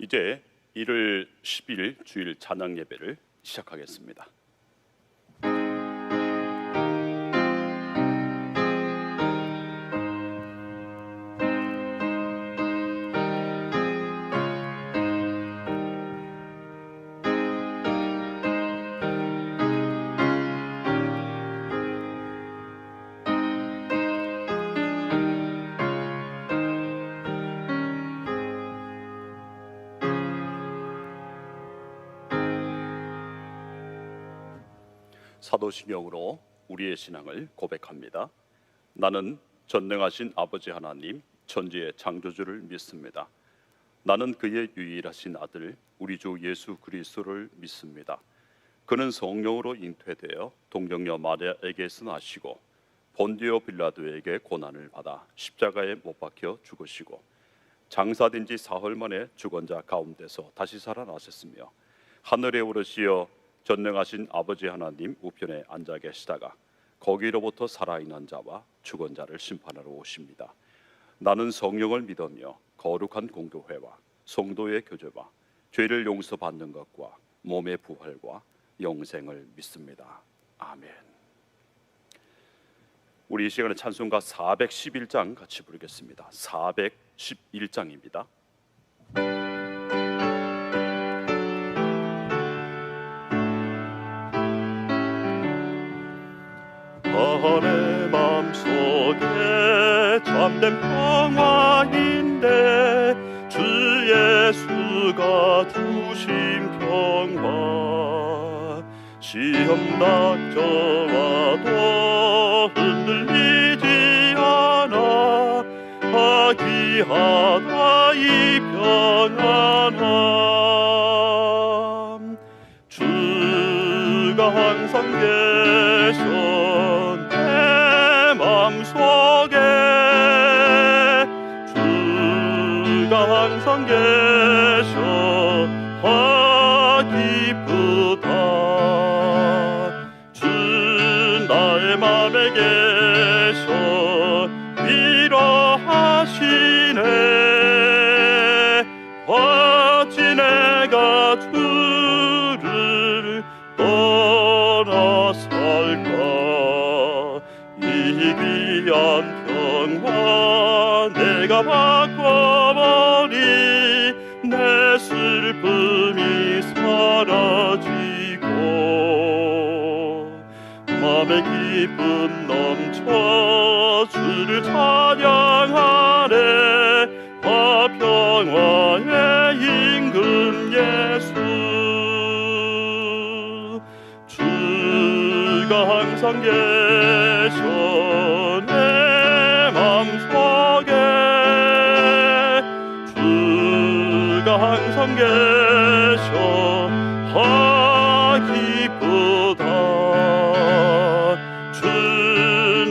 이제 1월 10일 주일 찬양 예배를 시작하겠습니다. 사도신경으로 우리의 신앙을 고백합니다. 나는 전능하신 아버지 하나님 천지의 창조주를 믿습니다. 나는 그의 유일하신 아들 우리 주 예수 그리스도를 믿습니다. 그는 성령으로 잉태되어 동정녀 마리아에게서 나시고 본디오 빌라도에게 고난을 받아 십자가에 못 박혀 죽으시고 장사된 지 사흘 만에 죽은 자 가운데서 다시 살아나셨으며 하늘에 오르시어 전능하신 아버지 하나님 우편에 앉아 계시다가 거기로부터 살아있는 자와 죽은 자를 심판하러 오십니다. 나는 성령을 믿으며 거룩한 공교회와 성도의 교제와 죄를 용서받는 것과 몸의 부활과 영생을 믿습니다. 아멘. 우리 이 시간에 찬송가 411장 같이 부르겠습니다. 411장입니다. 내 맘속에 참된 평화인데 주 예수가 주신 평화 시험 닥쳐와도 흔들리지 않아 화기하다 이 평안함 주가 항상 계셔 마음속에 주가 항상 계셔 기쁘다 주 나의 맘에 계셔 위로하시네 어찌 내가 주를 떠나살까 귀한 평화 내가 바꿔버리 내 슬픔이 사라지고 맘에 기쁨 넘쳐 주를 찬양하네 평화의 임금 예수 주가 항상 계셔 항상 계셔 기쁘다 주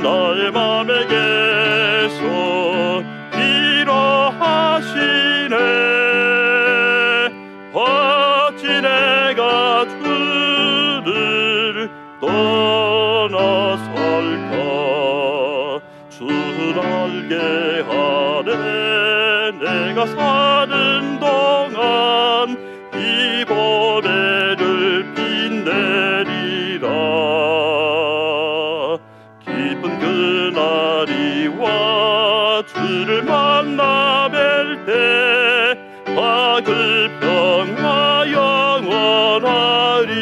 나의 맘에 계셔 위로하시네 어찌 내가 주를 떠나살까 주를 알게 하네 내가 사는 동안 이 보배를 빛내리라 기쁜 그날이 와 주를 만나 뵐 때 그 평화 영원하리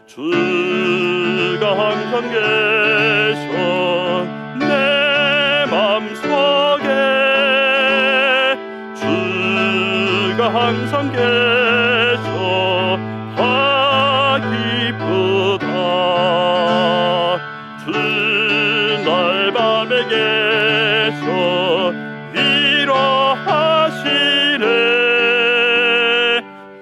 주가 항상 계셔 내 맘속에 주가 항상 계셔 기쁘다 주 나의 맘에 계셔 위로하시네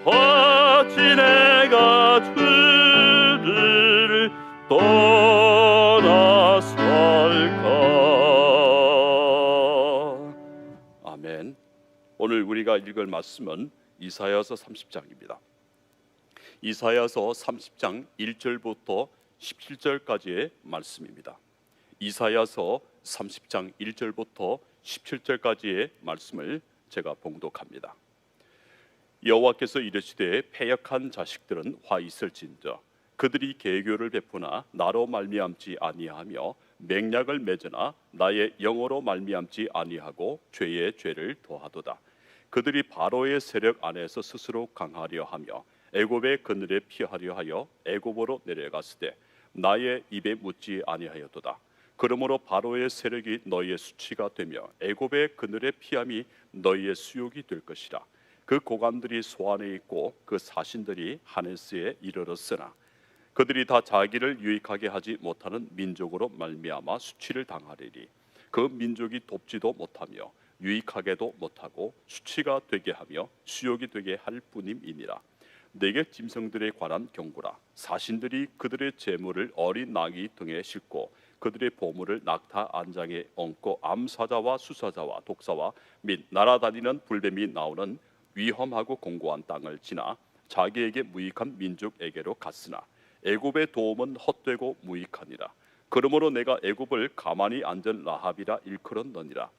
어찌 내가 주를 떠나살까. 아멘. 오늘 우리가 읽을 말씀은 이사야서 30장입니다. 이사야서 30장 1절부터 17절까지의 말씀입니다. 이사야서 30장 1절부터 17절까지의 말씀을 제가 봉독합니다. 여호와께서 이르시되 패역한 자식들은 화 있을진저 그들이 계교를 베푸나 나로 말미암지 아니하며 맹약을 맺으나 나의 영어로 말미암지 아니하고 죄의 죄를 더하도다. 그들이 바로의 세력 안에서 스스로 강하려 하며 애굽의 그늘에 피하려 하여 애굽으로 내려갔으되 나의 입에 묻지 아니하였도다. 그러므로 바로의 세력이 너희의 수치가 되며 애굽의 그늘에 피함이 너희의 수욕이 될 것이라. 그 고관들이 소안에 있고 그 사신들이 하네스에 이르렀으나 그들이 다 자기를 유익하게 하지 못하는 민족으로 말미암아 수치를 당하리니 그 민족이 돕지도 못하며 유익하게도 못하고 수치가 되게 하며 수욕이 되게 할 뿐임이니라. 내게 짐승들에 관한 경고라. 사신들이 그들의 재물을 어린 나귀 등에 싣고 그들의 보물을 낙타 안장에 얹고 암사자와 수사자와 독사와 및 날아다니는 불뱀이 나오는 위험하고 공고한 땅을 지나 자기에게 무익한 민족에게로 갔으나 애굽의 도움은 헛되고 무익하니라. 그러므로 내가 애굽을 가만히 앉은 라합이라 일컬었느니라.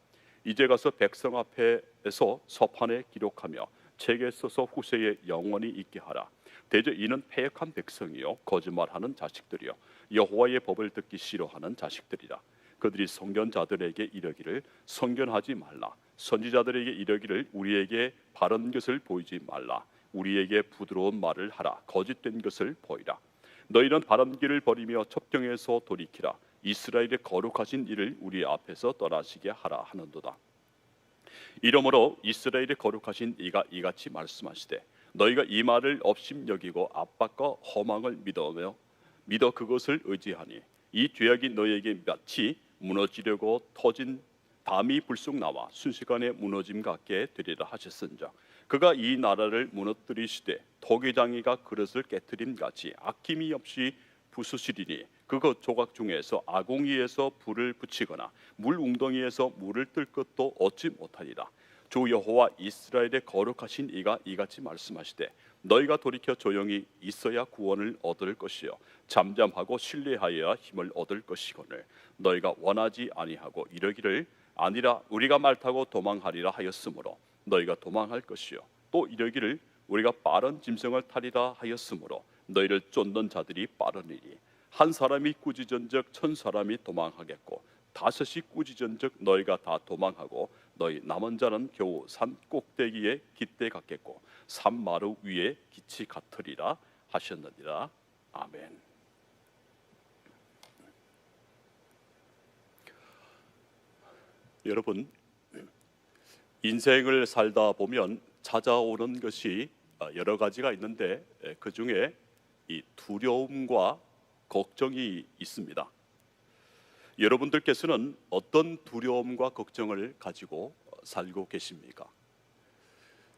이제 가서 백성 앞에서 서판에 기록하며 책에 써서 후세에 영원히 있게 하라. 대저 이는 패역한 백성이요 거짓말하는 자식들이요 여호와의 법을 듣기 싫어하는 자식들이라. 그들이 선견자들에게 이르기를 선견하지 말라. 선지자들에게 이르기를 우리에게 바른 것을 보이지 말라. 우리에게 부드러운 말을 하라. 거짓된 것을 보이라. 너희는 바른 길을 버리며 첩경에서 돌이키라. 이스라엘의 거룩하신 이를 우리 앞에서 떠나시게 하라 하는도다. 이러므로 이스라엘의 거룩하신 이가 이같이 말씀하시되 너희가 이 말을 업심여기고 압박과 허망을 믿어 그것을 의지하니 이 죄악이 너희에게 마치 무너지려고 터진 담이 불쑥 나와 순식간에 무너짐 같게 되리라 하셨은즉 그가 이 나라를 무너뜨리시되 토기장이가 그릇을 깨트림 같이 아낌이 없이 부수시리니 그것 조각 중에서 아궁이에서 불을 붙이거나 물 웅덩이에서 물을 뜰 것도 얻지 못하리라. 주 여호와 이스라엘의 거룩하신 이가 이같이 말씀하시되 너희가 돌이켜 조용히 있어야 구원을 얻을 것이요 잠잠하고 신뢰하여야 힘을 얻을 것이거늘 너희가 원하지 아니하고 이러기를 아니라 우리가 말 타고 도망하리라 하였으므로 너희가 도망할 것이요 또 이러기를 우리가 빠른 짐승을 타리라 하였으므로 너희를 쫓는 자들이 빠르니니 한 사람이 꾸짖은즉 천 사람이 도망하겠고 다섯이 꾸짖은즉 너희가 다 도망하고 너희 남은 자는 겨우 산 꼭대기에 깃대 같겠고 산마루 위에 기치 같으리라 하셨느니라. 아멘. 여러분, 인생을 살다 보면 찾아오는 것이 여러 가지가 있는데 그 중에 이 두려움과 걱정이 있습니다. 여러분들께서는 어떤 두려움과 걱정을 가지고 살고 계십니까?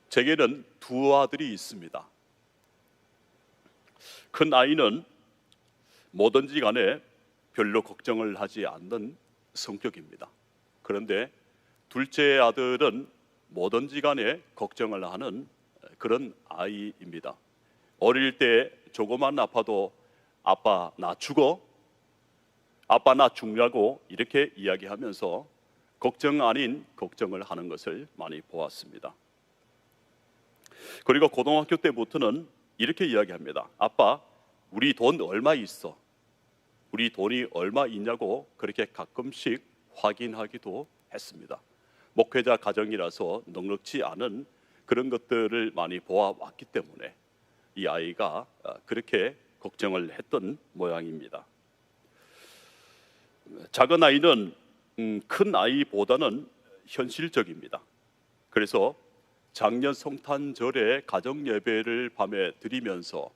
제게는 두 아들이 있습니다. 큰 아이는 뭐든지 간에 별로 걱정을 하지 않는 성격입니다. 그런데 둘째 아들은 뭐든지 간에 걱정을 하는 그런 아이입니다. 어릴 때 조금만 아파도 아빠 나 죽어? 아빠 나 죽냐고 이렇게 이야기하면서 걱정 아닌 걱정을 하는 것을 많이 보았습니다. 그리고 고등학교 때부터는 이렇게 이야기합니다. 아빠 우리 돈 얼마 있어? 우리 돈이 얼마 있냐고 그렇게 가끔씩 확인하기도 했습니다. 목회자 가정이라서 넉넉지 않은 그런 것들을 많이 보아왔기 때문에 이 아이가 그렇게 걱정을 했던 모양입니다. 작은 아이는 큰 아이보다는 현실적입니다. 그래서 작년 성탄절에 가정 예배를 밤에 드리면서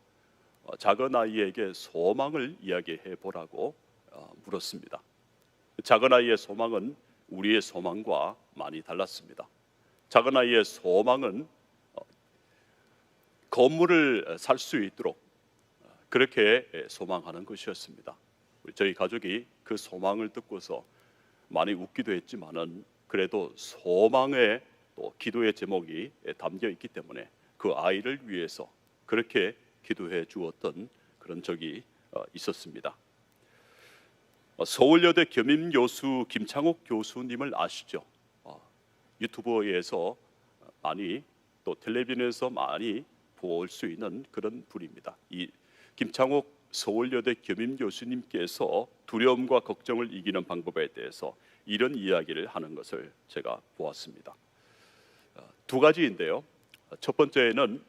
작은 아이에게 소망을 이야기해 보라고 물었습니다. 작은 아이의 소망은 우리의 소망과 많이 달랐습니다. 작은 아이의 소망은 건물을 살 수 있도록 그렇게 소망하는 것이었습니다. 저희 가족이 그 소망을 듣고서 많이 웃기도 했지만은 그래도 소망에 또 기도의 제목이 담겨 있기 때문에 그 아이를 위해서 그렇게 기도해 주었던 그런 적이 있었습니다. 서울여대 겸임교수 김창옥 교수님을 아시죠? 유튜브에서 많이 또 텔레비전에서 많이 볼 수 있는 그런 분입니다. 이 김창옥 서울여대 겸임 교수님께서 두려움과 걱정을 이기는 방법에 대해서 이런 이야기를 하는 것을 제가 보았습니다. 두 가지인데요. 첫 번째는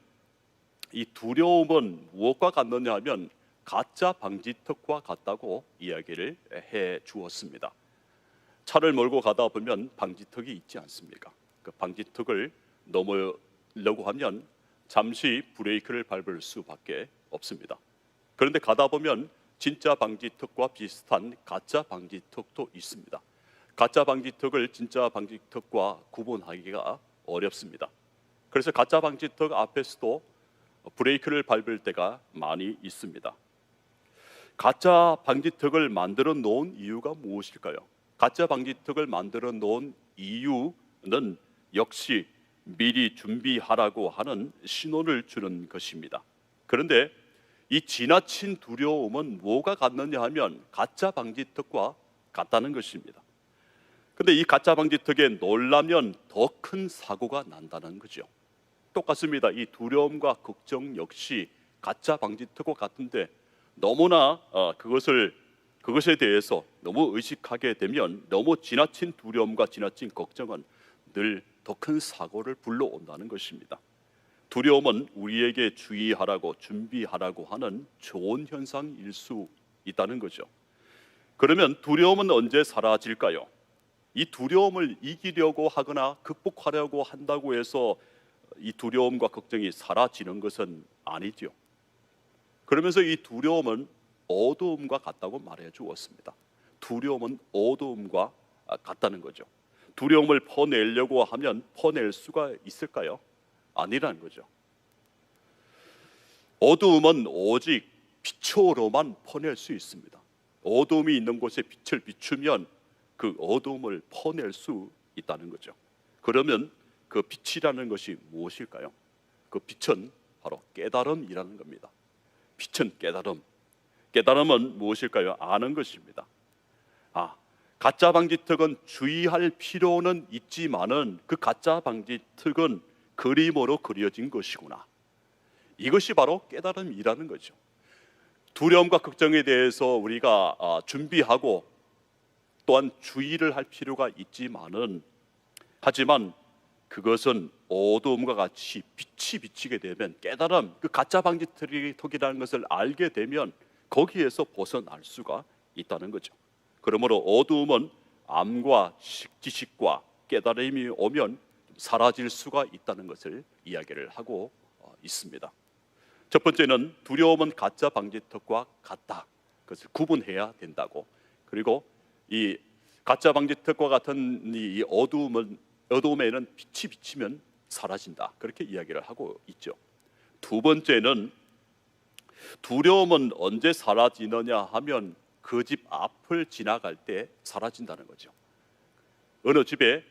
이 두려움은 무엇과 같느냐 하면 가짜 방지턱과 같다고 이야기를 해 주었습니다. 차를 몰고 가다 보면 방지턱이 있지 않습니까? 그 방지턱을 넘으려고 하면 잠시 브레이크를 밟을 수밖에 없습니다. 그런데 가다 보면 진짜 방지턱과 비슷한 가짜 방지턱도 있습니다. 가짜 방지턱을 진짜 방지턱과 구분하기가 어렵습니다. 그래서 가짜 방지턱 앞에서도 브레이크를 밟을 때가 많이 있습니다. 가짜 방지턱을 만들어 놓은 이유가 무엇일까요? 가짜 방지턱을 만들어 놓은 이유는 역시 미리 준비하라고 하는 신호를 주는 것입니다. 그런데 이 지나친 두려움은 뭐가 같느냐 하면 가짜 방지턱과 같다는 것입니다. 근데 이 가짜 방지턱에 놀라면 더 큰 사고가 난다는 거죠. 똑같습니다. 이 두려움과 걱정 역시 가짜 방지턱과 같은데 너무나 그것에 대해서 너무 의식하게 되면 너무 지나친 두려움과 지나친 걱정은 늘 더 큰 사고를 불러온다는 것입니다. 두려움은 우리에게 주의하라고 준비하라고 하는 좋은 현상일 수 있다는 거죠. 그러면 두려움은 언제 사라질까요? 이 두려움을 이기려고 하거나 극복하려고 한다고 해서 이 두려움과 걱정이 사라지는 것은 아니죠. 그러면서 이 두려움은 어두움과 같다고 말해 주었습니다. 두려움은 어두움과 같다는 거죠. 두려움을 퍼내려고 하면 퍼낼 수가 있을까요? 아니라는 거죠. 어두움은 오직 빛으로만 퍼낼 수 있습니다. 어두움이 있는 곳에 빛을 비추면 그 어두움을 퍼낼 수 있다는 거죠. 그러면 그 빛이라는 것이 무엇일까요? 그 빛은 바로 깨달음이라는 겁니다. 빛은 깨달음. 깨달음은 무엇일까요? 아는 것입니다. 가짜 방지턱은 주의할 필요는 있지만은 그 가짜 방지턱은 그림으로 그려진 것이구나. 이것이 바로 깨달음이라는 거죠. 두려움과 걱정에 대해서 우리가 준비하고 또한 주의를 할 필요가 있지만은 하지만 그것은 어두움과 같이 빛이 비치게 되면 깨달음, 그 가짜 방지턱이라는 것을 알게 되면 거기에서 벗어날 수가 있다는 거죠. 그러므로 어두움은 암과 지식과 깨달음이 오면 사라질 수가 있다는 것을 이야기를 하고 있습니다. 첫 번째는 두려움은 가짜 방지턱과 같다. 그것을 구분해야 된다고. 그리고 이 가짜 방지턱과 같은 이 어두움에는 빛이 비치면 사라진다. 그렇게 이야기를 하고 있죠. 두 번째는 두려움은 언제 사라지느냐 하면 그 집 앞을 지나갈 때 사라진다는 거죠. 어느 집에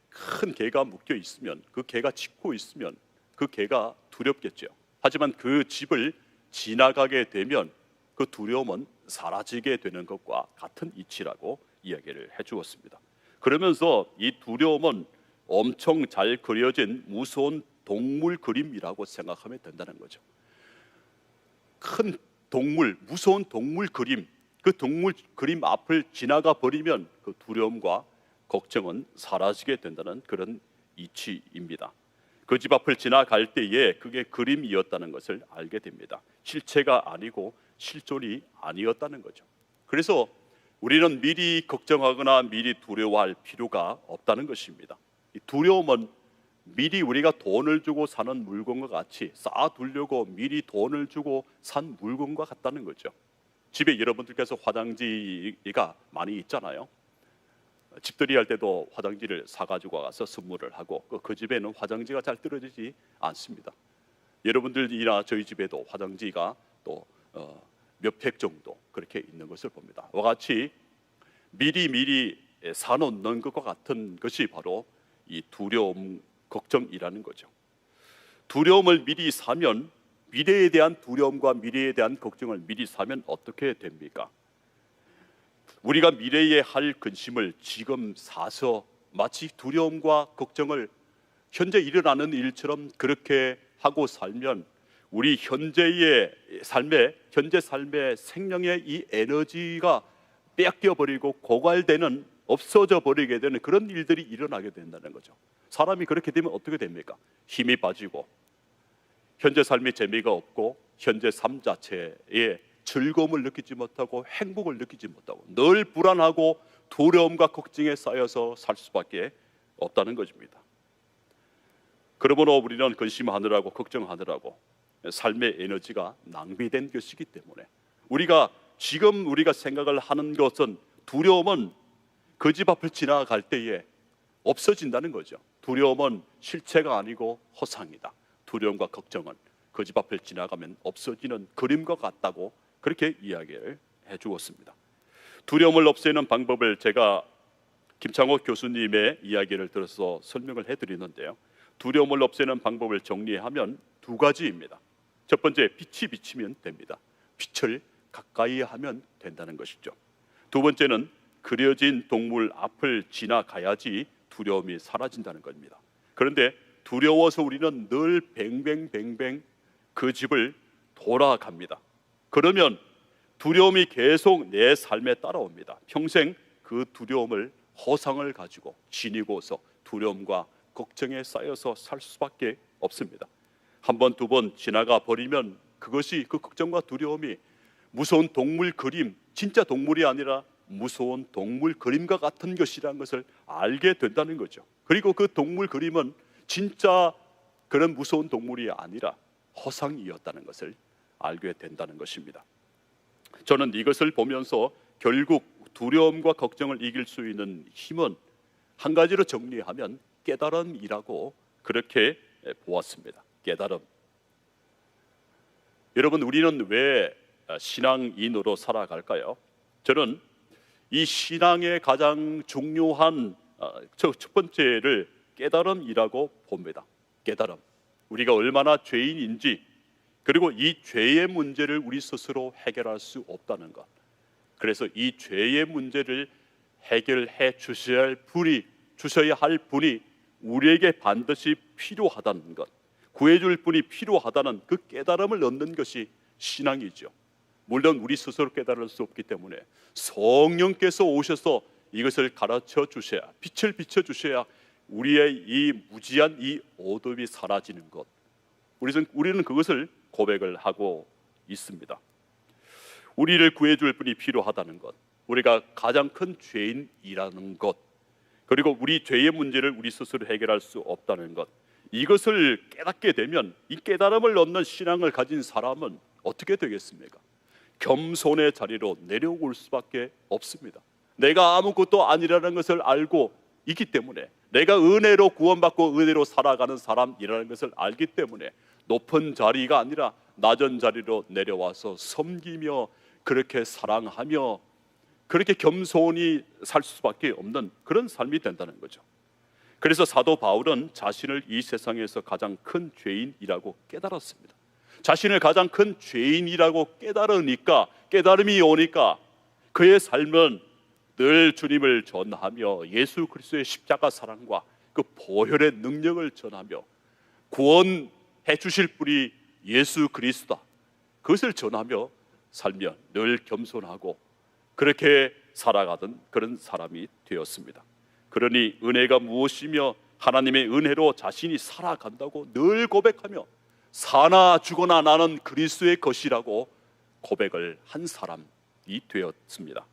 큰 개가 묶여 있으면 그 개가 짖고 있으면 그 개가 두렵겠죠. 하지만 그 집을 지나가게 되면 그 두려움은 사라지게 되는 것과 같은 이치라고 이야기를 해주었습니다. 그러면서 이 두려움은 엄청 잘 그려진 무서운 동물 그림이라고 생각하면 된다는 거죠. 큰 동물, 무서운 동물 그림, 그 동물 그림 앞을 지나가 버리면 그 두려움과 걱정은 사라지게 된다는 그런 이치입니다. 그 집 앞을 지나갈 때에 그게 그림이었다는 것을 알게 됩니다. 실체가 아니고 실존이 아니었다는 거죠. 그래서 우리는 미리 걱정하거나 미리 두려워할 필요가 없다는 것입니다. 이 두려움은 미리 우리가 돈을 주고 사는 물건과 같이 쌓아두려고 미리 돈을 주고 산 물건과 같다는 거죠. 집에 여러분들께서 화장지가 많이 있잖아요. 집들이 할 때도 화장지를 사가지고 가서 선물을 하고 그 집에는 화장지가 잘 떨어지지 않습니다. 여러분들이나 저희 집에도 화장지가 또 몇 팩 정도 그렇게 있는 것을 봅니다. 이와 같이 미리 사놓는 것과 같은 것이 바로 이 두려움, 걱정이라는 거죠. 두려움을 미리 사면 미래에 대한 두려움과 미래에 대한 걱정을 미리 사면 어떻게 됩니까? 우리가 미래에 할 근심을 지금 사서 마치 두려움과 걱정을 현재 일어나는 일처럼 그렇게 하고 살면 우리 현재 삶의 생명의 이 에너지가 뺏겨 버리고 고갈되는, 없어져 버리게 되는 그런 일들이 일어나게 된다는 거죠. 사람이 그렇게 되면 어떻게 됩니까? 힘이 빠지고 현재 삶의 재미가 없고 현재 삶 자체에 즐거움을 느끼지 못하고 행복을 느끼지 못하고 늘 불안하고 두려움과 걱정에 쌓여서 살 수밖에 없다는 것입니다. 그러므로 우리는 근심하느라고 걱정하느라고 삶의 에너지가 낭비된 것이기 때문에 지금 우리가 생각을 하는 것은, 두려움은 그 집 앞을 지나갈 때에 없어진다는 거죠. 두려움은 실체가 아니고 허상이다. 두려움과 걱정은 그 집 앞을 지나가면 없어지는 그림과 같다고 그렇게 이야기를 해주었습니다. 두려움을 없애는 방법을 제가 김창호 교수님의 이야기를 들어서 설명을 해드리는데요, 두려움을 없애는 방법을 정리하면 두 가지입니다. 첫 번째, 빛이 비치면 됩니다. 빛을 가까이 하면 된다는 것이죠. 두 번째는 그려진 동물 앞을 지나가야지 두려움이 사라진다는 겁니다. 그런데 두려워서 우리는 늘 뱅뱅뱅뱅 그 집을 돌아갑니다. 그러면 두려움이 계속 내 삶에 따라옵니다. 평생 그 두려움을, 허상을 가지고 지니고서 두려움과 걱정에 쌓여서 살 수밖에 없습니다. 한 번, 두 번 지나가 버리면 그것이, 그 걱정과 두려움이 무서운 동물 그림, 진짜 동물이 아니라 무서운 동물 그림과 같은 것이라는 것을 알게 된다는 거죠. 그리고 그 동물 그림은 진짜 그런 무서운 동물이 아니라 허상이었다는 것을 알게 된다는 것입니다. 저는 이것을 보면서 결국 두려움과 걱정을 이길 수 있는 힘은 한 가지로 정리하면 깨달음이라고 그렇게 보았습니다. 깨달음. 여러분, 우리는 왜 신앙인으로 살아갈까요? 저는 이 신앙의 가장 중요한 첫 번째를 깨달음이라고 봅니다. 깨달음. 우리가 얼마나 죄인인지, 그리고 이 죄의 문제를 우리 스스로 해결할 수 없다는 것. 그래서 이 죄의 문제를 해결해 주셔야 할 분이 우리에게 반드시 필요하다는 것, 구해줄 분이 필요하다는 그 깨달음을 얻는 것이 신앙이죠. 물론 우리 스스로 깨달을 수 없기 때문에 성령께서 오셔서 이것을 가르쳐 주셔야, 빛을 비춰 주셔야 우리의 이 무지한 이 어둠이 사라지는 것, 우리는 그것을 고백을 하고 있습니다. 우리를 구해줄 분이 필요하다는 것, 우리가 가장 큰 죄인이라는 것, 그리고 우리 죄의 문제를 우리 스스로 해결할 수 없다는 것, 이것을 깨닫게 되면, 이 깨달음을 얻는 신앙을 가진 사람은 어떻게 되겠습니까? 겸손의 자리로 내려올 수밖에 없습니다. 내가 아무것도 아니라는 것을 알고 있기 때문에, 내가 은혜로 구원받고 은혜로 살아가는 사람이라는 것을 알기 때문에 높은 자리가 아니라 낮은 자리로 내려와서 섬기며 그렇게 사랑하며 그렇게 겸손히 살 수밖에 없는 그런 삶이 된다는 거죠. 그래서 사도 바울은 자신을 이 세상에서 가장 큰 죄인이라고 깨달았습니다. 자신을 가장 큰 죄인이라고 깨달으니까, 깨달음이 오니까 그의 삶은 늘 주님을 전하며 예수 그리스도의 십자가 사랑과 그 보혈의 능력을 전하며 구원해 주실 분이 예수 그리스도다, 그것을 전하며 살며 늘 겸손하고 그렇게 살아가던 그런 사람이 되었습니다. 그러니 은혜가 무엇이며 하나님의 은혜로 자신이 살아간다고 늘 고백하며 사나 죽어나 나는 그리스도의 것이라고 고백을 한 사람이 되었습니다.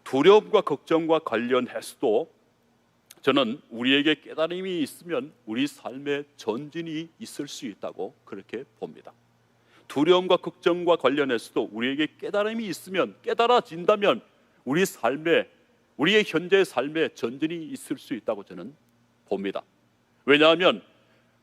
두려움과 걱정과 관련해서도 저는 우리에게 깨달음이 있으면 우리 삶에 전진이 있을 수 있다고 그렇게 봅니다. 두려움과 걱정과 관련해서도 우리에게 깨달음이 있으면, 깨달아진다면 우리의 현재 삶에 전진이 있을 수 있다고 저는 봅니다. 왜냐하면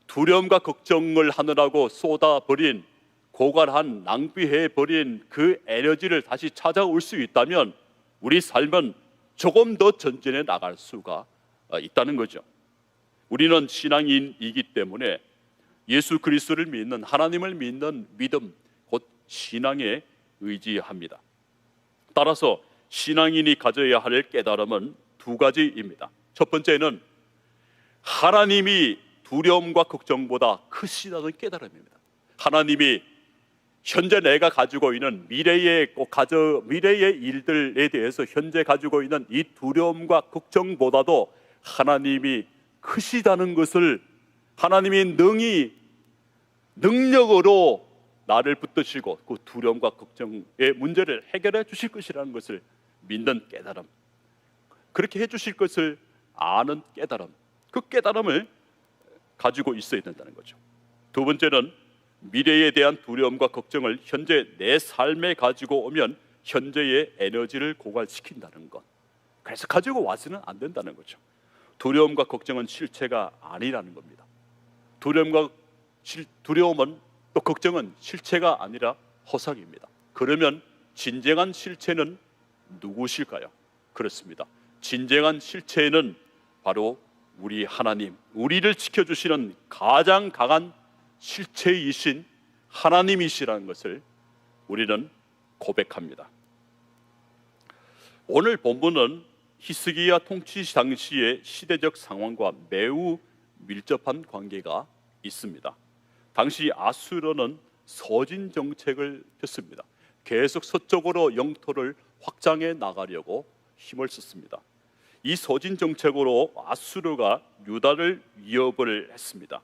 두려움과 걱정을 하느라고 쏟아버린, 고갈한, 낭비해버린 그 에너지를 다시 찾아올 수 있다면 우리 삶은 조금 더 전진해 나갈 수가 있다는 거죠. 우리는 신앙인이기 때문에 예수 그리스도를 믿는, 하나님을 믿는 믿음, 곧 신앙에 의지합니다. 따라서 신앙인이 가져야 할 깨달음은 두 가지입니다. 첫 번째는 하나님이 두려움과 걱정보다 크시다는 깨달음입니다. 하나님이 현재 내가 가지고 있는 미래의 일들에 대해서 현재 가지고 있는 이 두려움과 걱정보다도 하나님이 크시다는 것을, 하나님이 능력으로 나를 붙드시고 그 두려움과 걱정의 문제를 해결해 주실 것이라는 것을 믿는 깨달음, 그렇게 해 주실 것을 아는 깨달음, 그 깨달음을 가지고 있어야 된다는 거죠. 두 번째는 미래에 대한 두려움과 걱정을 현재 내 삶에 가지고 오면 현재의 에너지를 고갈시킨다는 것. 그래서 가지고 와서는 안 된다는 거죠. 두려움과 걱정은 실체가 아니라는 겁니다. 두려움은 또 걱정은 실체가 아니라 허상입니다. 그러면 진정한 실체는 누구실까요? 그렇습니다. 진정한 실체는 바로 우리 하나님, 우리를 지켜주시는 가장 강한 실체이신 하나님이시라는 것을 우리는 고백합니다. 오늘 본문은 히스기야 통치 당시의 시대적 상황과 매우 밀접한 관계가 있습니다. 당시 아수르는 서진 정책을 폈습니다. 계속 서쪽으로 영토를 확장해 나가려고 힘을 썼습니다. 이 서진 정책으로 아수르가 유다를 위협을 했습니다.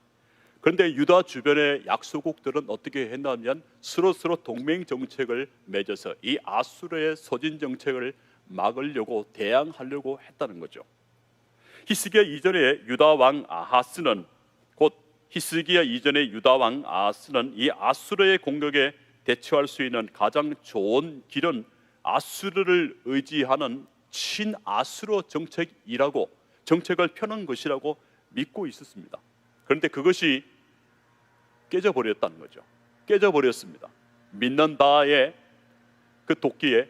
그런데 유다 주변의 약소국들은 어떻게 했냐면 서로 동맹 정책을 맺어서 이 아수르의 서진 정책을 막으려고 대항하려고 했다는 거죠. 히스기야 이전의 유다 왕 아하스는 이 아수르의 공격에 대처할 수 있는 가장 좋은 길은 아수르를 의지하는 친아수르 정책을 펴는 것이라고 믿고 있었습니다. 그런데 그것이 깨져버렸다는 거죠. 깨져버렸습니다. 믿는 바의 그 도끼에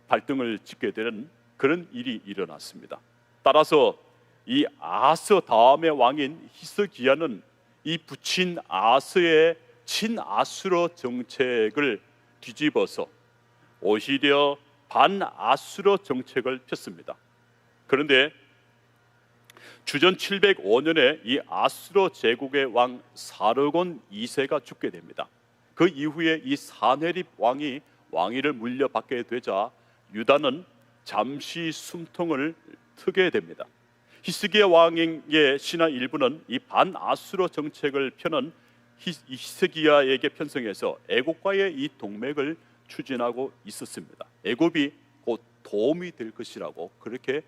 발등을 짚게 되는 그런 일이 일어났습니다. 따라서 이 아하스 다음의 왕인 히스기야는 이 부친 아하스의 친아수르 정책을 뒤집어서 오히려 반아수르 정책을 폈습니다. 그런데 주전 705년에 이 아수르 제국의 왕 사르곤 2세가 죽게 됩니다. 그 이후에 이 사네립 왕이 왕위를 물려받게 되자 유다는 잠시 숨통을 트게 됩니다. 히스기야 왕의 신하 일부는 이 반아수르 정책을 펴는 히스기야에게 편성해서 애굽과의 이 동맹을 추진하고 있었습니다. 애굽이 곧 도움이 될 것이라고 그렇게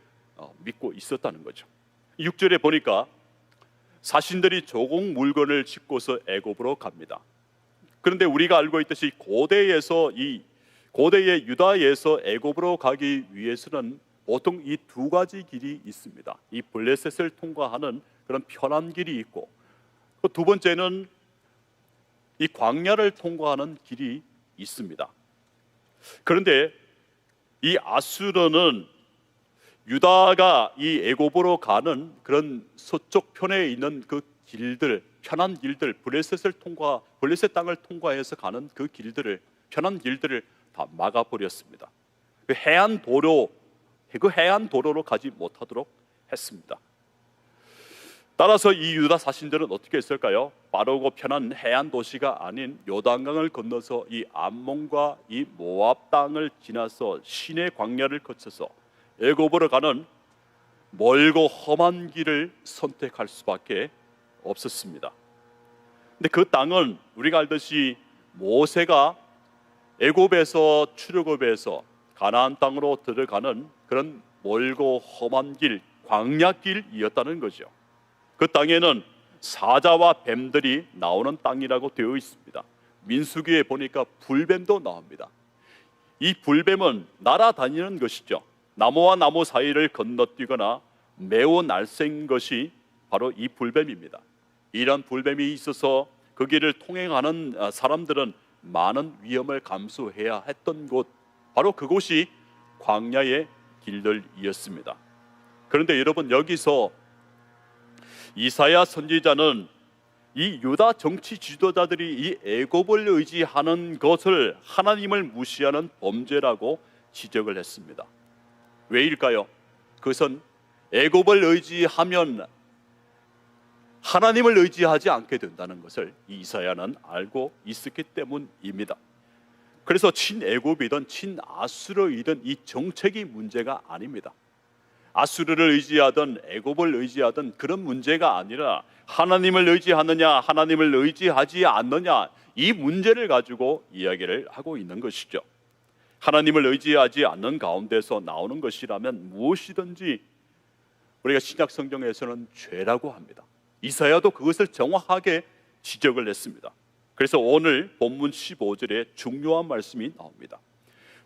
믿고 있었다는 거죠. 6절에 보니까 사신들이 조공 물건을 싣고서 애굽으로 갑니다. 그런데 우리가 알고 있듯이 고대의 유다에서 애굽으로 가기 위해서는 보통 이 두 가지 길이 있습니다. 이 블레셋을 통과하는 그런 편한 길이 있고, 두 번째는 이 광야를 통과하는 길이 있습니다. 그런데 이 아수르는 유다가 이 애굽으로 가는 그런 서쪽 편에 있는 그 길들, 편한 길들, 블레셋 땅을 통과해서 가는 그 편한 길들을 다 막아버렸습니다. 그 해안 도로로 가지 못하도록 했습니다. 따라서 이 유다 사신들은 어떻게 했을까요? 빠르고 편한 해안 도시가 아닌 요단강을 건너서 이 암몬과 이 모압 땅을 지나서 시내 광야를 거쳐서 애굽으로 가는 멀고 험한 길을 선택할 수밖에 없었습니다. 근데 그 땅은 우리가 알듯이 모세가 애굽에서 출애굽해서 가나안 땅으로 들어가는 그런 멀고 험한 길, 광야길이었다는 거죠. 그 땅에는 사자와 뱀들이 나오는 땅이라고 되어 있습니다. 민수기에 보니까 불뱀도 나옵니다. 이 불뱀은 날아다니는 것이죠. 나무와 나무 사이를 건너뛰거나 매우 날쌘 것이 바로 이 불뱀입니다. 이런 불뱀이 있어서 그 길을 통행하는 사람들은 많은 위험을 감수해야 했던 곳, 바로 그곳이 광야의 길들이었습니다. 그런데 여러분, 여기서 이사야 선지자는 이 유다 정치 지도자들이 이 애굽을 의지하는 것을 하나님을 무시하는 범죄라고 지적을 했습니다. 왜일까요? 그것은 애굽을 의지하면 하나님을 의지하지 않게 된다는 것을 이사야는 알고 있었기 때문입니다. 그래서 친애굽이든 친아수르이든 이 정책이 문제가 아닙니다. 아수르를 의지하든 애굽을 의지하든 그런 문제가 아니라 하나님을 의지하느냐 하나님을 의지하지 않느냐, 이 문제를 가지고 이야기를 하고 있는 것이죠. 하나님을 의지하지 않는 가운데서 나오는 것이라면 무엇이든지 우리가 신약 성경에서는 죄라고 합니다. 이사야도 그것을 정확하게 지적을 했습니다. 그래서 오늘 본문 15절에 중요한 말씀이 나옵니다.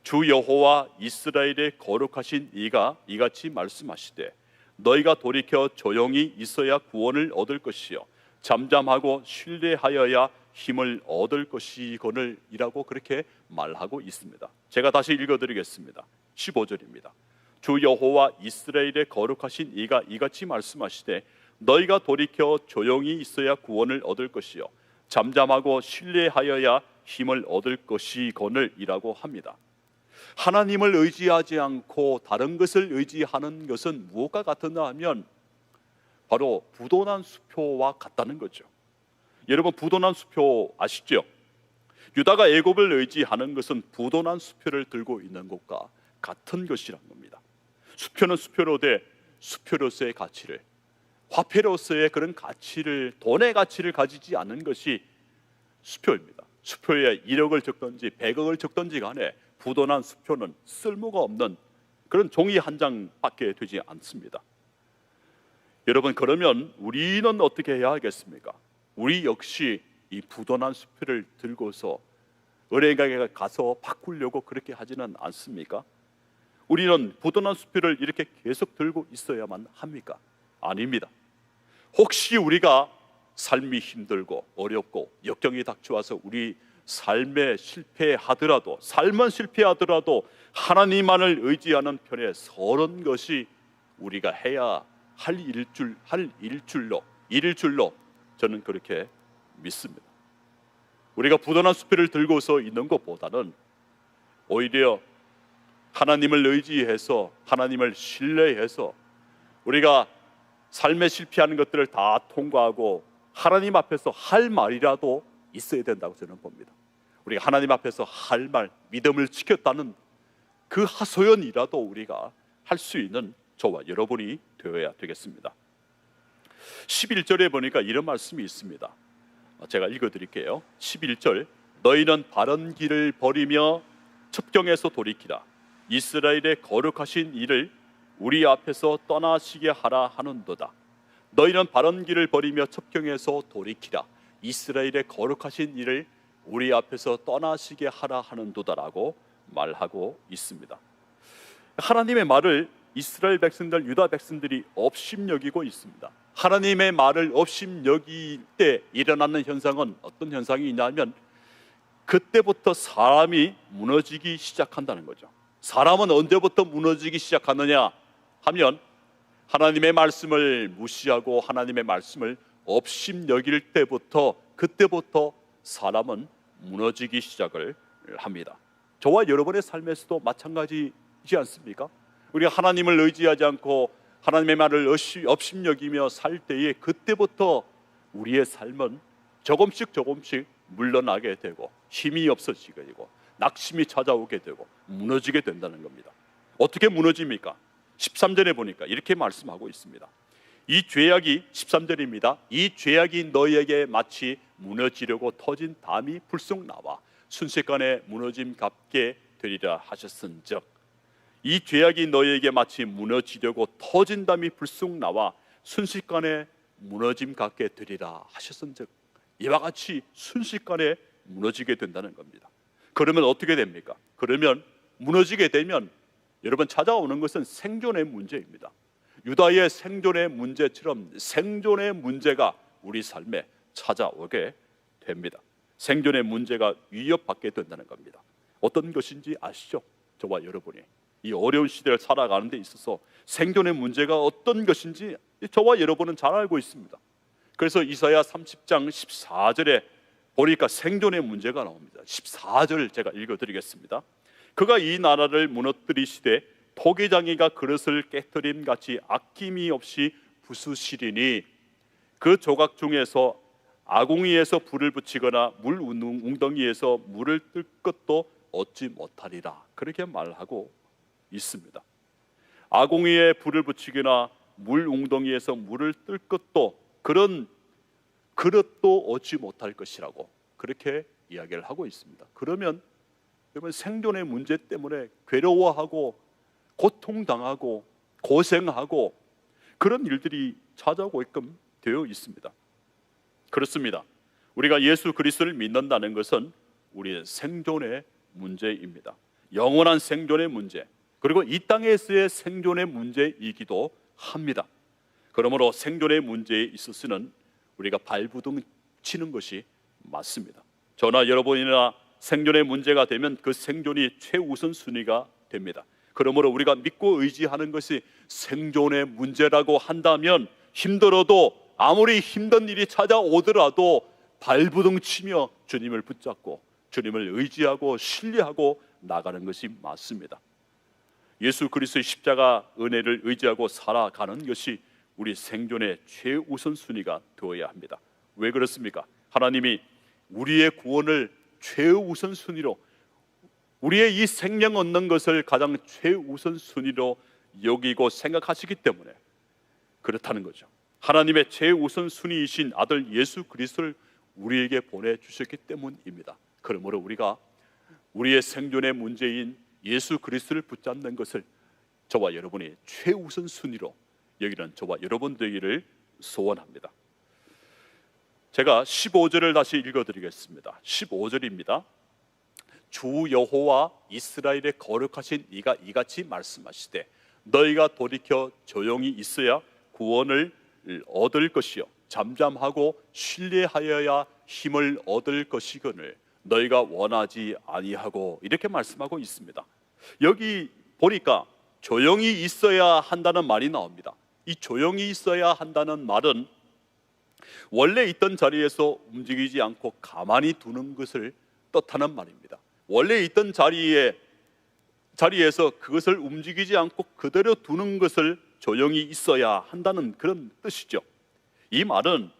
주 여호와 이스라엘의 거룩하신 이가 이같이 말씀하시되 너희가 돌이켜 조용히 있어야 구원을 얻을 것이요 잠잠하고 신뢰하여야 힘을 얻을 것이거늘 이라고 그렇게 말하고 있습니다. 제가 다시 읽어드리겠습니다. 15절입니다. 주 여호와 이스라엘의 거룩하신 이가 이같이 말씀하시되 너희가 돌이켜 조용히 있어야 구원을 얻을 것이요 잠잠하고 신뢰하여야 힘을 얻을 것이거늘 이라고 합니다. 하나님을 의지하지 않고 다른 것을 의지하는 것은 무엇과 같느냐 하면 바로 부도난 수표와 같다는 거죠. 여러분, 부도난 수표 아시죠? 유다가 애굽을 의지하는 것은 부도난 수표를 들고 있는 것과 같은 것이란 겁니다. 수표는 수표로 돼 수표로서의 가치를, 화폐로서의 그런 가치를, 돈의 가치를 가지지 않는 것이 수표입니다. 수표에 1억을 적든지 100억을 적든지 간에 부도난 수표는 쓸모가 없는 그런 종이 한 장밖에 되지 않습니다. 여러분, 그러면 우리는 어떻게 해야 하겠습니까? 우리 역시 이 부도난 수표를 들고서 은행가게 가서 바꾸려고 그렇게 하지는 않습니까? 우리는 부도난 수표를 이렇게 계속 들고 있어야만 합니까? 아닙니다. 혹시 우리가 삶이 힘들고 어렵고 역경이 닥쳐와서 우리 삶에 실패하더라도, 삶은 실패하더라도 하나님만을 의지하는 편에 서는 것이 우리가 해야 할 일줄로 저는 그렇게 믿습니다. 우리가 부도난 수표를 들고서 있는 것보다는 오히려 하나님을 의지해서, 하나님을 신뢰해서 우리가 삶에 실패하는 것들을 다 통과하고 하나님 앞에서 할 말이라도 있어야 된다고 저는 봅니다. 우리가 하나님 앞에서 할 말, 믿음을 지켰다는 그 하소연이라도 우리가 할 수 있는 저와 여러분이 되어야 되겠습니다. 11절에 보니까 이런 말씀이 있습니다. 제가 읽어드릴게요. 11절, 너희는 바른 길을 버리며 첩경에서 돌이키라. 이스라엘의 거룩하신 이를 우리 앞에서 떠나시게 하라 하는도다. 너희는 바른 길을 버리며 첩경에서 돌이키라. 이스라엘의 거룩하신 이를 우리 앞에서 떠나시게 하라 하는도다라고 말하고 있습니다. 하나님의 말을 이스라엘 백성들, 유다 백성들이 업심여기고 있습니다. 하나님의 말을 업심여길 때 일어나는 현상은 어떤 현상이 있냐면 그때부터 사람이 무너지기 시작한다는 거죠. 사람은 언제부터 무너지기 시작하느냐 하면 하나님의 말씀을 무시하고 하나님의 말씀을 업심여길 때부터, 그때부터 사람은 무너지기 시작을 합니다. 저와 여러분의 삶에서도 마찬가지지 않습니까? 우리가 하나님을 의지하지 않고 하나님의 말을 업심여기며 살 때에 그때부터 우리의 삶은 조금씩 물러나게 되고 힘이 없어지게 되고 낙심이 찾아오게 되고 무너지게 된다는 겁니다. 어떻게 무너집니까? 13절에 보니까 이렇게 말씀하고 있습니다. 이 죄악이, 13절입니다. 이 죄악이 너희에게 마치 무너지려고 터진 담이 불쑥 나와 순식간에 무너짐 같게 되리라 하셨은즉, 이 죄악이 너희에게 마치 무너지려고 터진 담이 불쑥 나와 순식간에 무너짐 같게 되리라 하셨은즉, 이와 같이 순식간에 무너지게 된다는 겁니다. 그러면 어떻게 됩니까? 그러면 무너지게 되면 여러분 찾아오는 것은 생존의 문제입니다. 유다의 생존의 문제처럼 생존의 문제가 우리 삶에 찾아오게 됩니다. 생존의 문제가 위협받게 된다는 겁니다. 어떤 것인지 아시죠? 저와 여러분이 이 어려운 시대를 살아가는 데 있어서 생존의 문제가 어떤 것인지 저와 여러분은 잘 알고 있습니다. 그래서 이사야 30장 14절에 보니까 생존의 문제가 나옵니다. 14절 제가 읽어드리겠습니다. 그가 이 나라를 무너뜨리시되 토기장이가 그릇을 깨뜨림 같이 아낌이 없이 부수시리니 그 조각 중에서 아궁이에서 불을 붙이거나 물 웅덩이에서 물을 뜰 것도 얻지 못하리라, 그렇게 말하고 있습니다. 아궁이에 불을 붙이거나 물 웅덩이에서 물을 뜰 것도, 그런 그릇도 얻지 못할 것이라고 그렇게 이야기를 하고 있습니다. 그러면 여러분, 생존의 문제 때문에 괴로워하고 고통당하고 고생하고 그런 일들이 찾아오게끔 되어 있습니다. 그렇습니다. 우리가 예수 그리스도를 믿는다는 것은 우리의 생존의 문제입니다. 영원한 생존의 문제, 그리고 이 땅에서의 생존의 문제이기도 합니다. 그러므로 생존의 문제에 있어서는 우리가 발부둥 치는 것이 맞습니다. 저나 여러분이나 생존의 문제가 되면 그 생존이 최우선 순위가 됩니다. 그러므로 우리가 믿고 의지하는 것이 생존의 문제라고 한다면, 힘들어도, 아무리 힘든 일이 찾아오더라도 발부둥 치며 주님을 붙잡고 주님을 의지하고 신뢰하고 나가는 것이 맞습니다. 예수 그리스도의 십자가 은혜를 의지하고 살아가는 것이 우리 생존의 최우선 순위가 되어야 합니다. 왜 그렇습니까? 하나님이 우리의 구원을 최우선 순위로, 우리의 이 생명 얻는 것을 가장 최우선 순위로 여기고 생각하시기 때문에 그렇다는 거죠. 하나님의 최우선 순위이신 아들 예수 그리스도를 우리에게 보내주셨기 때문입니다. 그러므로 우리가 우리의 생존의 문제인 예수 그리스도를 붙잡는 것을 저와 여러분이 최우선 순위로 여기는 저와 여러분 되기를 소원합니다. 제가 15절을 다시 읽어드리겠습니다. 15절입니다. 주 여호와 이스라엘의 거룩하신 이가 이같이 말씀하시되 너희가 돌이켜 조용히 있어야 구원을 얻을 것이요 잠잠하고 신뢰하여야 힘을 얻을 것이거늘 너희가 원하지 아니하고, 이렇게 말씀하고 있습니다. 여기 보니까 조용히 있어야 한다는 말이 나옵니다. 이 조용히 있어야 한다는 말은 원래 있던 자리에서 움직이지 않고 가만히 두는 것을 뜻하는 말입니다. 원래 있던 자리에서 그것을 움직이지 않고 그대로 두는 것을 조용히 있어야 한다는 그런 뜻이죠. 이 말은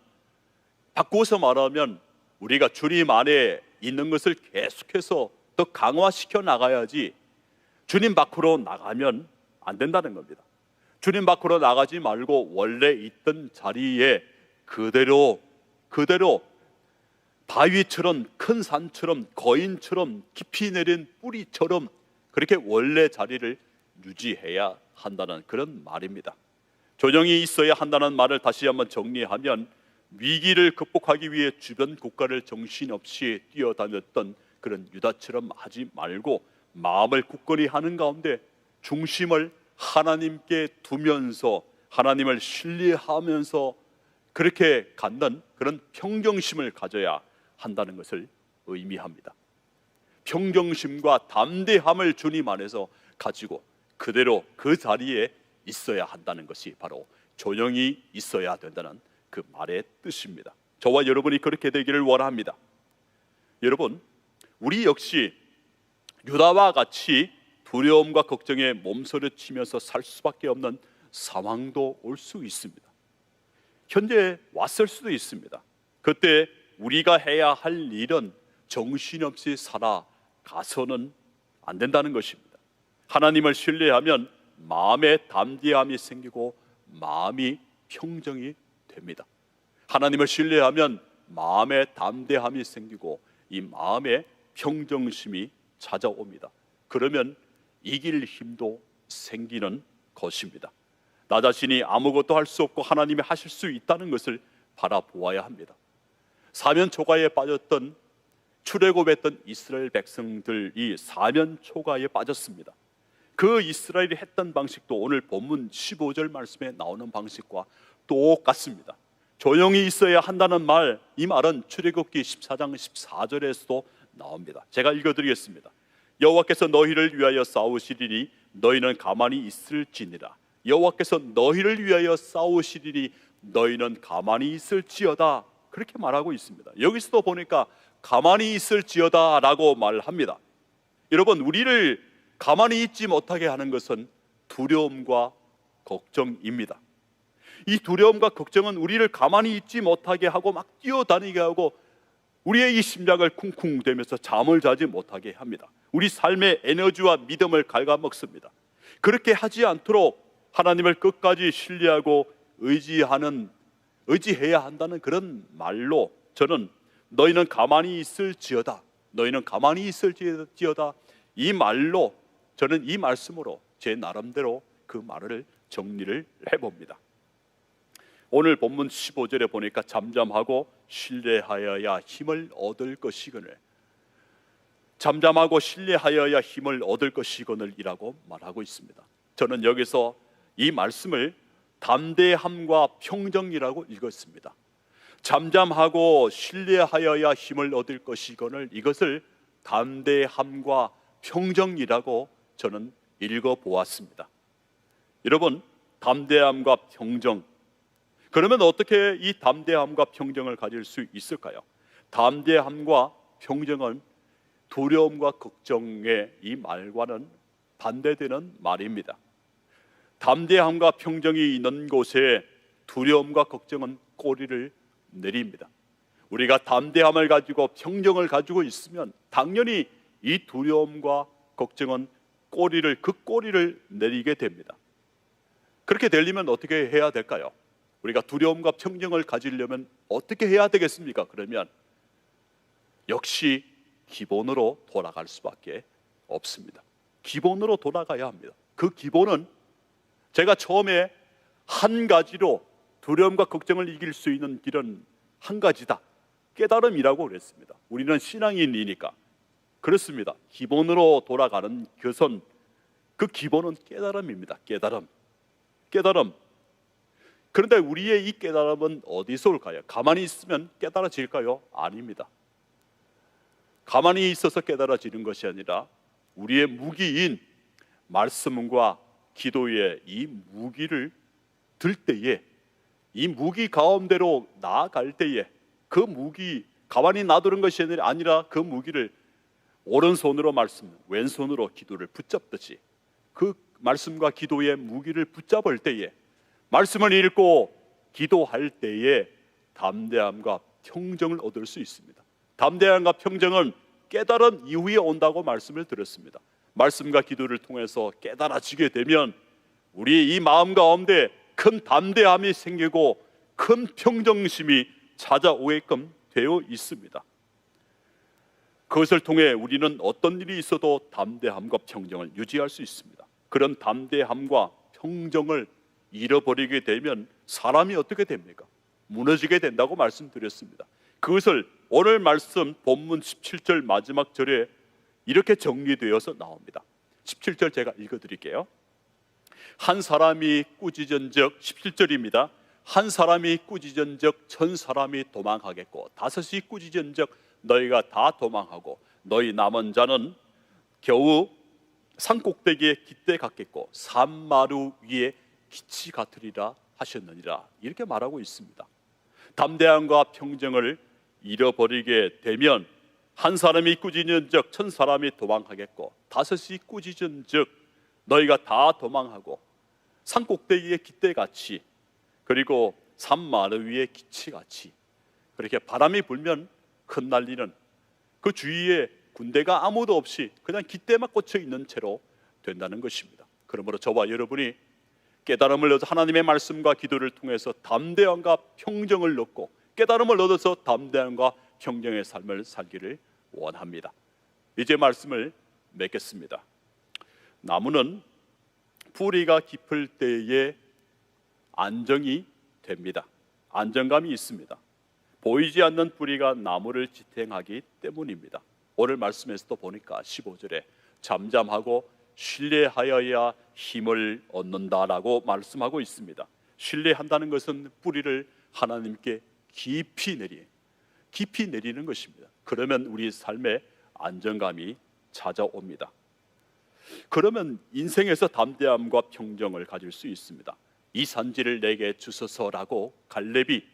바꾸어서 말하면 우리가 주님 안에 있는 것을 계속해서 더 강화시켜 나가야지 주님 밖으로 나가면 안 된다는 겁니다. 주님 밖으로 나가지 말고 원래 있던 자리에 그대로 바위처럼, 큰 산처럼, 거인처럼, 깊이 내린 뿌리처럼 그렇게 원래 자리를 유지해야 한다는 그런 말입니다. 조용히 있어야 한다는 말을 다시 한번 정리하면, 위기를 극복하기 위해 주변 국가를 정신없이 뛰어다녔던 그런 유다처럼 하지 말고 마음을 굳건히 하는 가운데 중심을 하나님께 두면서 하나님을 신뢰하면서 그렇게 갖는 그런 평정심을 가져야 한다는 것을 의미합니다. 평정심과 담대함을 주님 안에서 가지고 그대로 그 자리에 있어야 한다는 것이 바로 조용히 있어야 된다는 그 말의 뜻입니다. 저와 여러분이 그렇게 되기를 원합니다. 여러분, 우리 역시 유다와 같이 두려움과 걱정에 몸서리치면서 살 수밖에 없는 상황도 올 수 있습니다. 현재 왔을 수도 있습니다. 그때 우리가 해야 할 일은 정신없이 살아가서는 안 된다는 것입니다. 하나님을 신뢰하면 마음에 담대함이 생기고 마음이 평정이 됩니다. 하나님을 신뢰하면 마음에 담대함이 생기고 이 마음에 평정심이 찾아옵니다. 그러면 이길 힘도 생기는 것입니다. 나 자신이 아무것도 할 수 없고 하나님이 하실 수 있다는 것을 바라보아야 합니다. 사면초가에 빠졌던, 출애굽했던 이스라엘 백성들이 사면초가에 빠졌습니다. 그 이스라엘이 했던 방식도 오늘 본문 15절 말씀에 나오는 방식과 똑같습니다. 조용히 있어야 한다는 말, 이 말은 출애굽기 14장 14절에서도 나옵니다. 제가 읽어드리겠습니다. 여호와께서 너희를 위하여 싸우시리니 너희는 가만히 있을지니라. 여호와께서 너희를 위하여 싸우시리니 너희는 가만히 있을지어다. 그렇게 말하고 있습니다. 여기서도 보니까 가만히 있을지어다 라고 말합니다. 여러분, 우리를 가만히 있지 못하게 하는 것은 두려움과 걱정입니다. 이 두려움과 걱정은 우리를 가만히 있지 못하게 하고 막 뛰어다니게 하고 우리의 이 심장을 쿵쿵대면서 잠을 자지 못하게 합니다. 우리 삶의 에너지와 믿음을 갉아먹습니다. 그렇게 하지 않도록 하나님을 끝까지 신뢰하고 의지해야 한다는 그런 말로 저는 너희는 가만히 있을지어다, 너희는 가만히 있을지어다, 이 말로 저는 이 말씀으로 제 나름대로 그 말을 정리를 해봅니다. 오늘 본문 15절에 보니까 잠잠하고 신뢰하여야 힘을 얻을 것이거늘, 잠잠하고 신뢰하여야 힘을 얻을 것이거늘 이라고 말하고 있습니다. 저는 여기서 이 말씀을 담대함과 평정이라고 읽었습니다. 잠잠하고 신뢰하여야 힘을 얻을 것이거늘, 이것을 담대함과 평정이라고 저는 읽어보았습니다. 여러분, 담대함과 평정, 그러면 어떻게 이 담대함과 평정을 가질 수 있을까요? 담대함과 평정은 두려움과 걱정의 이 말과는 반대되는 말입니다. 담대함과 평정이 있는 곳에 두려움과 걱정은 꼬리를 내립니다. 우리가 담대함을 가지고 평정을 가지고 있으면 당연히 이 두려움과 걱정은 그 꼬리를 내리게 됩니다. 그렇게 되려면 어떻게 해야 될까요? 우리가 두려움과 평정을 가지려면 어떻게 해야 되겠습니까? 그러면 역시 기본으로 돌아갈 수밖에 없습니다. 기본으로 돌아가야 합니다. 그 기본은 제가 처음에 한 가지로 두려움과 걱정을 이길 수 있는 길은 한 가지다, 깨달음이라고 그랬습니다. 우리는 신앙인이니까 그렇습니다. 기본으로 돌아가는 것은 그 기본은 깨달음입니다. 깨달음. 그런데 우리의 이 깨달음은 어디서 올까요? 가만히 있으면 깨달아질까요? 아닙니다. 가만히 있어서 깨달아지는 것이 아니라 우리의 무기인 말씀과 기도의 이 무기를 들 때에, 이 무기 가운데로 나아갈 때에, 그 무기 가만히 놔두는 것이 아니라 그 무기를 오른손으로 말씀, 왼손으로 기도를 붙잡듯이 그 말씀과 기도의 무기를 붙잡을 때에, 말씀을 읽고 기도할 때에 담대함과 평정을 얻을 수 있습니다. 담대함과 평정은 깨달은 이후에 온다고 말씀을 드렸습니다. 말씀과 기도를 통해서 깨달아지게 되면 우리의 이 마음 가운데 큰 담대함이 생기고 큰 평정심이 찾아오게끔 되어 있습니다. 그것을 통해 우리는 어떤 일이 있어도 담대함과 평정을 유지할 수 있습니다. 그런 담대함과 평정을 잃어버리게 되면 사람이 어떻게 됩니까? 무너지게 된다고 말씀드렸습니다. 그것을 오늘 말씀 본문 17절 마지막 절에 이렇게 정리되어서 나옵니다. 17절 제가 읽어드릴게요. 한 사람이 꾸짖은즉, 17절입니다. 한 사람이 꾸짖은즉 천 사람이 도망하겠고, 다섯이 꾸짖은즉 너희가 다 도망하고, 너희 남은 자는 겨우 산꼭대기에 깃대 같겠고 산마루 위에 기치 같으리라 하셨느니라, 이렇게 말하고 있습니다. 담대함과 평정을 잃어버리게 되면 한 사람이 꾸짖은즉 천 사람이 도망하겠고, 다섯이 꾸짖은즉 너희가 다 도망하고, 산꼭대기에 깃대같이, 그리고 산마루 위에 기치같이, 그렇게 바람이 불면 흩날리는 그 주위에 군대가 아무도 없이 그냥 깃대만 꽂혀 있는 채로 된다는 것입니다. 그러므로 저와 여러분이 깨달음을 얻어 하나님의 말씀과 기도를 통해서 담대함과 평정을 얻고, 깨달음을 얻어서 담대함과 평정의 삶을 살기를 원합니다. 이제 말씀을 맺겠습니다. 나무는 뿌리가 깊을 때에 안정이 됩니다. 안정감이 있습니다. 보이지 않는 뿌리가 나무를 지탱하기 때문입니다. 오늘 말씀에서도 보니까 15절에 잠잠하고 신뢰하여야 힘을 얻는다라고 말씀하고 있습니다. 신뢰한다는 것은 뿌리를 하나님께 깊이 내리는 것입니다. 그러면 우리 삶에 안정감이 찾아옵니다. 그러면 인생에서 담대함과 평정을 가질 수 있습니다. 이 산지를 내게 주소서라고 갈렙이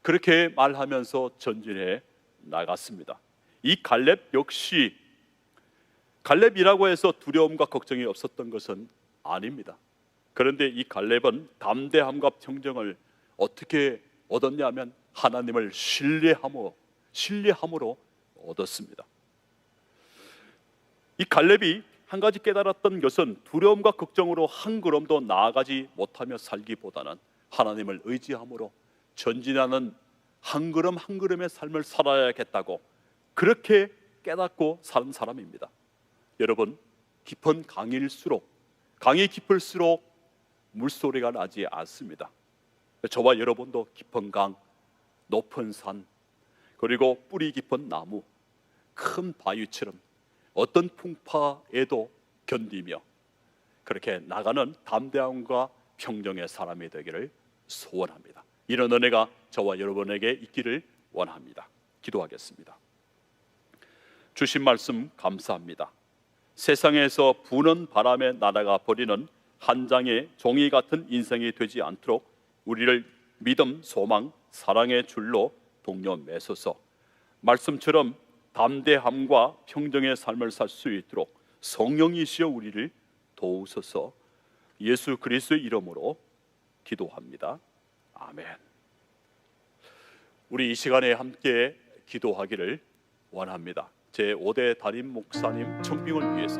그렇게 말하면서 전진해 나갔습니다. 이 갈렙 역시, 갈렙이라고 해서 두려움과 걱정이 없었던 것은 아닙니다. 그런데 이 갈렙은 담대함과 평정을 어떻게 얻었냐면 하나님을 신뢰함으로 얻었습니다. 이 갈렙이 한 가지 깨달았던 것은 두려움과 걱정으로 한 걸음도 나아가지 못하며 살기보다는 하나님을 의지함으로 전진하는 한 걸음 한 걸음의 삶을 살아야겠다고 그렇게 깨닫고 사는 사람입니다. 여러분, 깊은 강이 깊을수록 물소리가 나지 않습니다. 저와 여러분도 깊은 강, 높은 산, 그리고 뿌리 깊은 나무, 큰 바위처럼 어떤 풍파에도 견디며 그렇게 나가는 담대함과 평정의 사람이 되기를 소원합니다. 이런 은혜가 저와 여러분에게 있기를 원합니다. 기도하겠습니다. 주신 말씀 감사합니다. 세상에서 부는 바람에 날아가 버리는 한 장의 종이 같은 인생이 되지 않도록 우리를 믿음, 소망, 사랑의 줄로 동요 매소서. 말씀처럼 담대함과 평정의 삶을 살 수 있도록 성령이시여 우리를 도우소서. 예수 그리스도의 이름으로 기도합니다. 아멘. 우리 이 시간에 함께 기도하기를 원합니다. 제5대 담임 목사님 청빙을 위해서,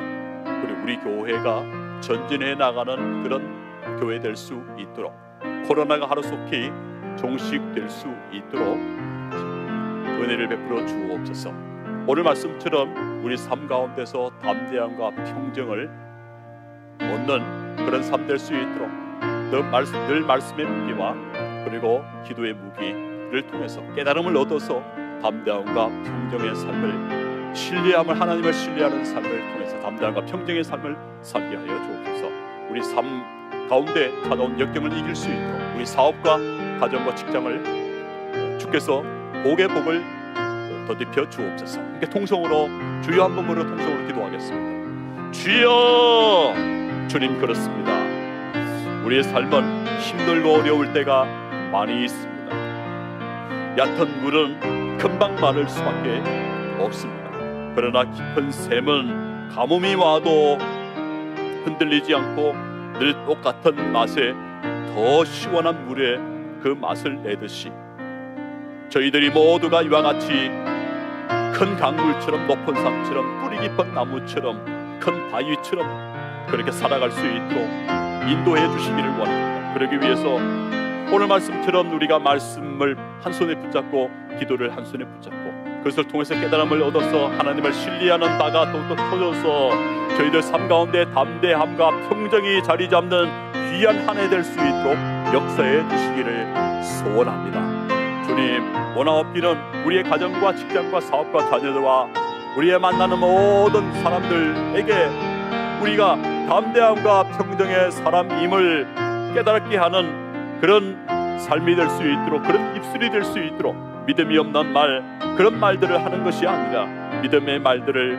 그리고 우리 교회가 전진해 나가는 그런 교회 될 수 있도록, 코로나가 하루속히 종식될 수 있도록 은혜를 베풀어 주옵소서. 오늘 말씀처럼 우리 삶 가운데서 담대함과 평정을 얻는 그런 삶 될 수 있도록 늘 말씀의 무기와 그리고 기도의 무기를 통해서 깨달음을 얻어서 담대함과 평정의 삶을, 신뢰함을, 하나님을 신뢰하는 삶을 통해서 담대함과 평정의 삶을 살게 하여 주옵소서. 우리 삶 가운데 찾아온 역경을 이길 수 있도록 우리 사업과 가정과 직장을 주께서 복의 복을 더딥혀 주옵소서. 이렇게 통성으로 주여 한 번으로 통성으로 기도하겠습니다. 주여, 주님 그렇습니다. 우리의 삶은 힘들고 어려울 때가 많이 있습니다. 얕은 물은 금방 마를 수밖에 없습니다. 그러나 깊은 샘은 가뭄이 와도 흔들리지 않고 늘 똑같은 맛에 더 시원한 물에 그 맛을 내듯이 저희들이 모두가 이와 같이 큰 강물처럼, 높은 산처럼, 뿌리 깊은 나무처럼, 큰 바위처럼 그렇게 살아갈 수 있도록 인도해 주시기를 원합니다. 그러기 위해서 오늘 말씀처럼 우리가 말씀을 한 손에 붙잡고 기도를 한 손에 붙잡고 그것을 통해서 깨달음을 얻어서 하나님을 신뢰하는 바가 더욱더 커져서 저희들 삶 가운데 담대함과 평정이 자리 잡는 귀한 한 해 될 수 있도록 역사해 주시기를 소원합니다. 주님, 원하옵기는 우리의 가정과 직장과 사업과 자녀들과 우리의 만나는 모든 사람들에게 우리가 담대함과 평정의 사람임을 깨닫게 하는 그런 삶이 될 수 있도록, 그런 입술이 될 수 있도록, 믿음이 없는 말, 그런 말들을 하는 것이 아니라 믿음의 말들을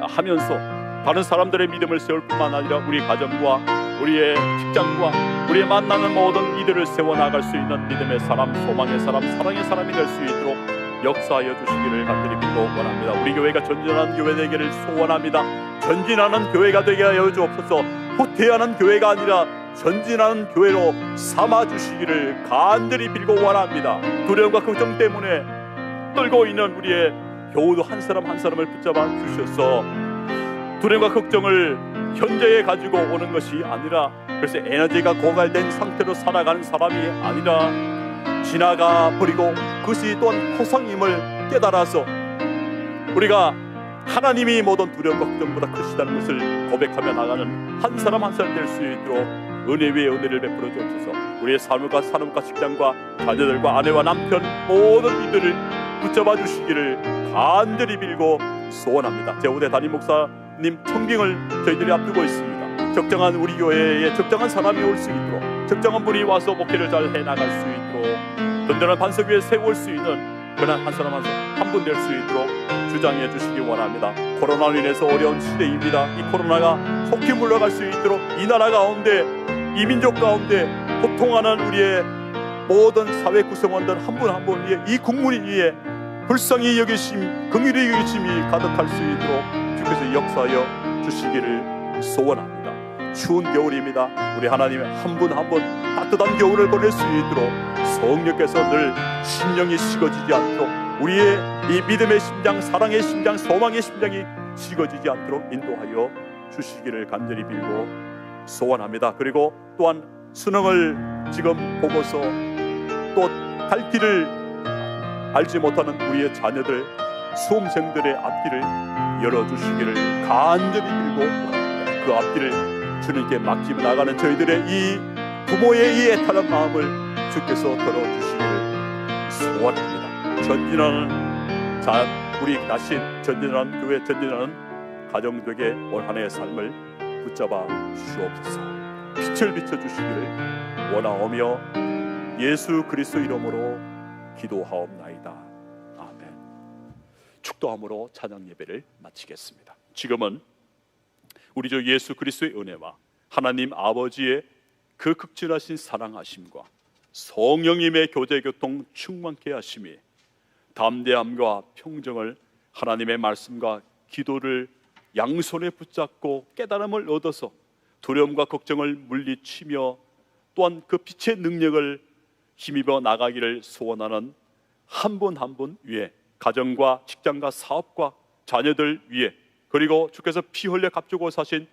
하면서 다른 사람들의 믿음을 세울 뿐만 아니라 우리 가정과 우리의 직장과 우리의 만나는 모든 이들을 세워나갈 수 있는 믿음의 사람, 소망의 사람, 사랑의 사람이 될 수 있도록 역사하여 주시기를 간절히 빌고 원합니다. 우리 교회가 전진하는 교회 되기를 소원합니다. 전진하는 교회가 되게 하여 주옵소서. 후퇴하는 교회가 아니라 전진하는 교회로 삼아주시기를 간절히 빌고 원합니다. 두려움과 걱정 때문에 떨고 있는 우리의 교우도 한 사람 한 사람을 붙잡아 주셔서 두려움과 걱정을 현재에 가지고 오는 것이 아니라, 그래서 에너지가 고갈된 상태로 살아가는 사람이 아니라 지나가 버리고 그것이 또한 허상임을 깨달아서 우리가 하나님이 모든 두려움과 걱정보다 크시다는 것을 고백하며 나가는 한 사람 한 사람 될 수 있도록 은혜 위에 은혜를 베풀어 주옵소서. 우리의 삶과 산업과 직장과 자녀들과 아내와 남편 모든 이들을 붙잡아 주시기를 간절히 빌고 소원합니다. 제5대 담임 목사님 청빙을 저희들이 앞두고 있습니다. 적정한 우리 교회에 적정한 사람이 올 수 있도록, 적정한 분이 와서 목회를 잘 해나갈 수 있도록, 든든한 반석 위에 세울 수 있는 그런 한 사람 한 분 될 수 있도록 주장해 주시기 원합니다. 코로나로 인해서 어려운 시대입니다. 이 코로나가 속히 물러갈 수 있도록 이 나라 가운데, 이 민족 가운데 고통하는 우리의 모든 사회 구성원들 한 분 한 분 위에, 이 국민 위에 불쌍히 여기심, 긍휼히 여기심이 가득할 수 있도록 주께서 역사하여 주시기를 소원합니다. 추운 겨울입니다. 우리 하나님 한 분 한 분 따뜻한 겨울을 보낼 수 있도록 성령께서 늘 심령이 식어지지 않도록 우리의 이 믿음의 심장, 사랑의 심장, 소망의 심장이 식어지지 않도록 인도하여 주시기를 간절히 빌고 소원합니다. 그리고 또한 수능을 지금 보고서 또 갈 길을 알지 못하는 우리의 자녀들, 수험생들의 앞길을 열어주시기를 간절히 빌고 그 앞길을 주님께 맡기며 나가는 저희들의 이 부모의 이 애타는 마음을 주께서 들어주시기를 소원합니다. 전진하는 우리 나신 전진하는 교회, 전진하는 가정들에게 올 한 해의 삶을 붙잡아 주옵소서. 빛을 비춰주시기를 원하오며 예수 그리스도 이름으로 기도하옵나이다. 아멘. 축도함으로 찬양 예배를 마치겠습니다. 지금은 우리 주 예수 그리스도의 은혜와 하나님 아버지의 그 극진하신 사랑하심과 성령님의 교제 교통 충만케 하심이 담대함과 평정을 하나님의 말씀과 기도를 양손에 붙잡고 깨달음을 얻어서 두려움과 걱정을 물리치며 또한 그 빛의 능력을 힘입어 나가기를 소원하는 한 분 한 분 위에, 가정과 직장과 사업과 자녀들 위에, 그리고 주께서 피 흘려 값주고 사신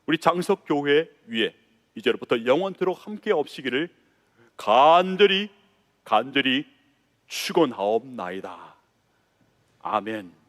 우리 장석교회 위에 이제로부터 영원토록 함께 없시기를 간절히 축원하옵나이다. 아멘.